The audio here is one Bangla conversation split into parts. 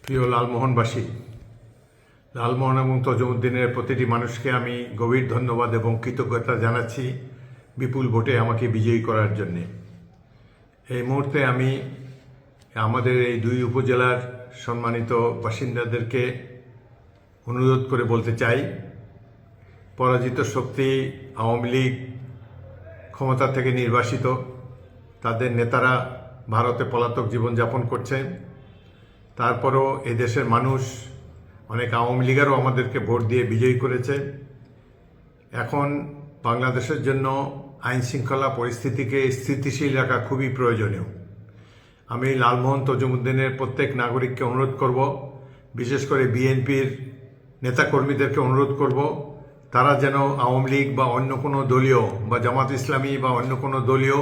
প্রিয় লালমোহনবাসী, লালমোহন এবং তজুমুদ্দিনের প্রতিটি মানুষকে আমি গভীর ধন্যবাদ এবং কৃতজ্ঞতা জানাচ্ছি বিপুল ভোটে আমাকে বিজয়ী করার জন্যে। এই মুহূর্তে আমি আমাদের এই দুই উপজেলার সম্মানিত বাসিন্দাদেরকে অনুরোধ করে বলতে চাই, পরাজিত শক্তি আওয়ামী লীগ ক্ষমতা থেকে নির্বাসিত, তাদের নেতারা ভারতে পলাতক জীবনযাপন করছে। তারপরও এদেশের মানুষ অনেক আওয়ামী লীগেরও আমাদেরকে ভোট দিয়ে বিজয়ী করেছে। এখন বাংলাদেশের জন্য আইন শৃঙ্খলা পরিস্থিতিকে স্থিতিশীল রাখা খুবই প্রয়োজনীয়। আমি লালমোহন তজুমুদ্দিনের প্রত্যেক নাগরিককে অনুরোধ করব, বিশেষ করে বিএনপির নেতাকর্মীদেরকে অনুরোধ করব, তারা যেন আওয়ামী লীগ বা অন্য কোনো দলীয় বা জামাত ইসলামী বা অন্য কোনো দলীয়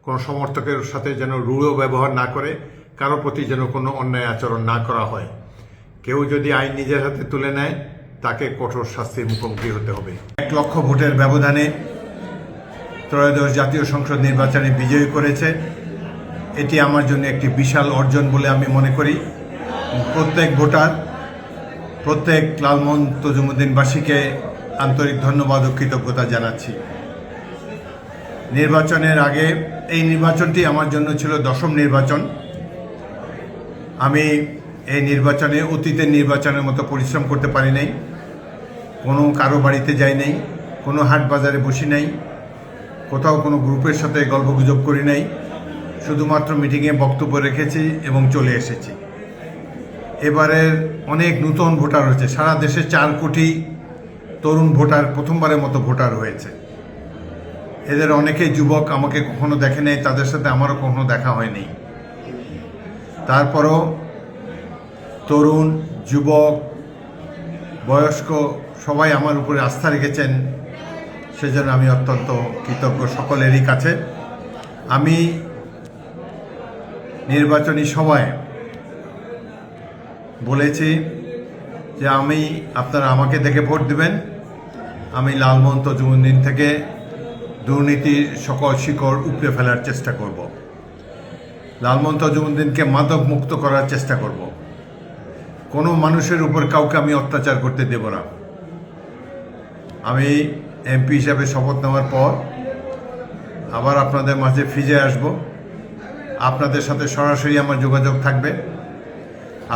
কোনো সমর্থকের সাথে যেন রূঢ় ব্যবহার না করে, কারো প্রতি যেন কোনো অন্যায় আচরণ না করা হয়। কেউ যদি আইন নিজের হাতে তুলে নেয়, তাকে কঠোর শাস্তির মুখোমুখি হতে হবে। 1 লক্ষ ভোটের ব্যবধানে ত্রয়োদশ জাতীয় সংসদ নির্বাচনে বিজয়ী করেছে। এটি আমার জন্য একটি বিশাল অর্জন বলে আমি মনে করি। প্রত্যেক ভোটার, প্রত্যেক লালমোহন তজুমুদ্দিনবাসীকে আন্তরিক ধন্যবাদ ও কৃতজ্ঞতা জানাচ্ছি। নির্বাচনের আগে এই নির্বাচনটি আমার জন্য ছিল 10ম নির্বাচন। আমি এই নির্বাচনে অতীতের নির্বাচনের মতো পরিশ্রম করতে পারি নাই, কোনো কারো বাড়িতে যাই নাই, কোনো হাট বাজারে বসি নাই, কোথাও কোনো গ্রুপের সাথে গল্পগুজব করি নাই, শুধুমাত্র মিটিংয়ে বক্তব্য রেখেছি এবং চলে এসেছি। এবারের অনেক নতুন ভোটার হয়েছে, সারা দেশে 4 কোটি তরুণ ভোটার প্রথমবারের মতো ভোটার হয়েছে। এদের অনেকেই যুবক, আমাকে কখনো দেখে নেই, তাদের সাথে আমারও কখনো দেখা হয়নি। তারপরও তরুণ, যুবক, বয়স্ক সবাই আমার উপরে আস্থা রেখেছেন, সেজন্য আমি অত্যন্ত কৃতজ্ঞ সকলেরই কাছে। আমি নির্বাচনী সভায় বলেছি যে আপনারা আমাকে দেখে ভোট দিবেন। আমি লালমোহন তজুমুদ্দিন থেকে দুর্নীতির সকল শিকড় উপড়ে ফেলার চেষ্টা করব। লালমোহন তজুমুদ্দিনকে মাদক মুক্ত করার চেষ্টা করব। কোনো মানুষের উপর কাউকে আমি অত্যাচার করতে দেব না। আমি এমপি হিসাবে শপথ নেওয়ার পর আবার আপনাদের মাঝে ফিরে আসব। আপনাদের সাথে সরাসরি আমার যোগাযোগ থাকবে।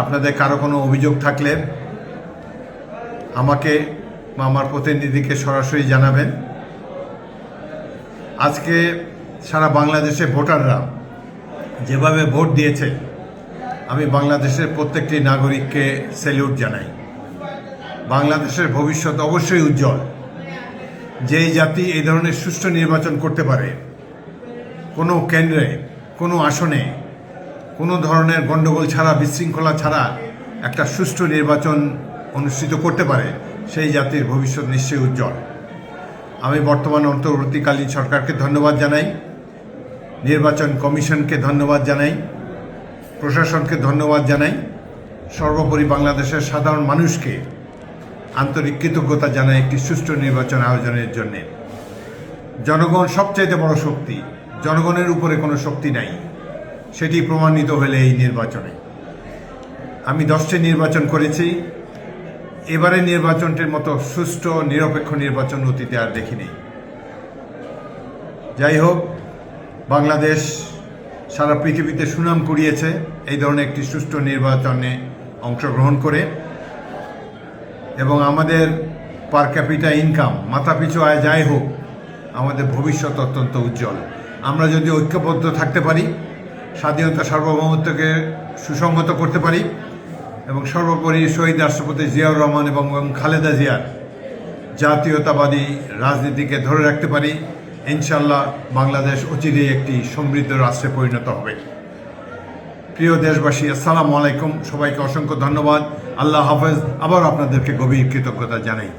আপনাদের কারো কোনো অভিযোগ থাকলে আমাকে বা আমার প্রতিনিধিকে সরাসরি জানাবেন। আজকে সারা বাংলাদেশে ভোটাররা যেভাবে ভোট দিয়েছে, আমি বাংলাদেশের প্রত্যেকটি নাগরিককে স্যালিউট জানাই। বাংলাদেশের ভবিষ্যৎ অবশ্যই উজ্জ্বল। যেই জাতি এই ধরনের সুষ্ঠু নির্বাচন করতে পারে, কোনো কেন্দ্রে, কোনো আসনে কোনো ধরনের গণ্ডগোল ছাড়া, বিশৃঙ্খলা ছাড়া একটা সুষ্ঠু নির্বাচন অনুষ্ঠিত করতে পারে, সেই জাতির ভবিষ্যৎ নিশ্চয়ই উজ্জ্বল। আমি বর্তমান অন্তর্বর্তীকালীন সরকারকে ধন্যবাদ জানাই, নির্বাচন কমিশনকে ধন্যবাদ জানাই, প্রশাসনকে ধন্যবাদ জানাই, সর্বোপরি বাংলাদেশের সাধারণ মানুষকে আন্তরিক কৃতজ্ঞতা জানাই একটি সুষ্ঠু নির্বাচন আয়োজনের জন্যে। জনগণ সবচাইতে বড় শক্তি, জনগণের উপরে কোনো শক্তি নাই, সেটি প্রমাণিত হলে এই নির্বাচনে। আমি 10টি নির্বাচন করেছি, এবারে নির্বাচনটির মতো সুষ্ঠু নিরপেক্ষ নির্বাচন অতীতে আর দেখিনি। যাই হোক, বাংলাদেশ সারা পৃথিবীতে সুনাম কুড়িয়েছে এই ধরনের একটি সুষ্ঠু নির্বাচনে অংশগ্রহণ করে, এবং আমাদের পার ক্যাপিটা ইনকাম, মাথাপিছু আয় যাই হোক, আমাদের ভবিষ্যৎ অত্যন্ত উজ্জ্বল। আমরা যদি ঐক্যবদ্ধ থাকতে পারি, স্বাধীনতা সার্বভৌমত্বকে সুসংহত করতে পারি, এবং সর্বোপরি শহীদ রাষ্ট্রপতি জিয়াউর রহমান এবং খালেদা জিয়ার জাতীয়তাবাদী রাজনীতিকে ধরে রাখতে পারি, ইনশাল্লাহ বাংলাদেশ অচিরেই একটি সমৃদ্ধ রাষ্ট্রে পরিণত হবে। প্রিয় দেশবাসী, আসসালামু আলাইকুম। সবাইকে অসংখ্য ধন্যবাদ। আল্লাহ হাফেজ। আবার আপনাদেরকে গভীর কৃতজ্ঞতা জানাই।